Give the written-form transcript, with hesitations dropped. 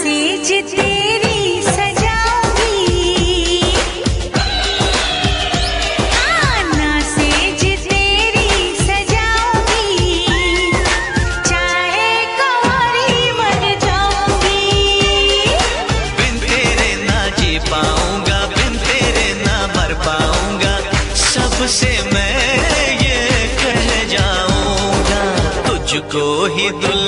Says तेरी सजाऊंगी, ना says तेरी सजाऊंगी, चाहे कंवारी मर जाऊंगी। बिन तेरे ना जी पाऊंगा, बिन तेरे ना मर पाऊंगा, सबसे मैं ये कह जाऊंगा, तुझको ही दुल्हन